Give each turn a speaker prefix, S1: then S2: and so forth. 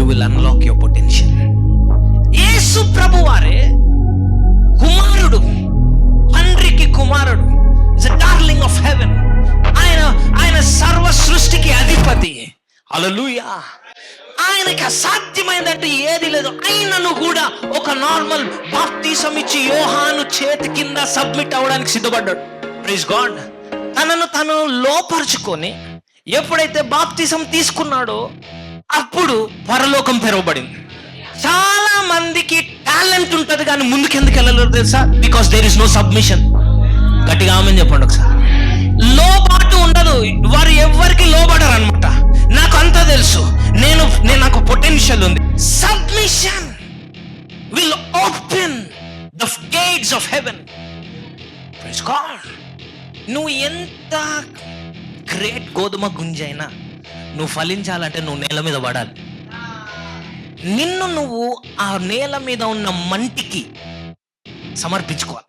S1: Will unlock your potential. Yesu ప్రభు వారే కుమారుడు, తండ్రికి కుమారుడు, is a darling of heaven. ఆయన సర్వ సృష్టికి అధిపతి. హల్లెలూయా. ఆయనకి అసాధ్యమైనట్టు ఏది లేదు. అయినను కూడా ఒక నార్మల్ బాప్తిసం ఇచ్చి యోహాను చేతి కింద సబ్మిట్ అవ్వడానికి సిద్ధపడ్డాడు. Praise God. తనను తను లోపరుచుకొని ఎప్పుడైతే బాప్తిసం తీసుకున్నాడో అప్పుడు పరలోకం తెరవబడింది. చాలా మందికి టాలెంట్ ఉంటుంది కానీ ముందుకెందుకు వెళ్ళలేరు తెలుసా? Because there is no submission. గట్టిగా ఆమెన్ చెప్పండి ఒకసారి. లోబాటు ఉండదు, వారు ఎవరికి లోబడరు అనమాట. నాకు అంతా తెలుసు, నేను నాకు పొటెన్షియల్ ఉంది. Submission will open the gates of heaven. Praise God. నువ్వు ఎంత గ్రేట్ గోధుమ గుంజైనా నువ్వు ఫలించాలంటే నువ్వు నేల మీద పడాలి. నిన్ను నువ్వు ఆ నేల మీద ఉన్న మంటికి సమర్పించుకోవాలి.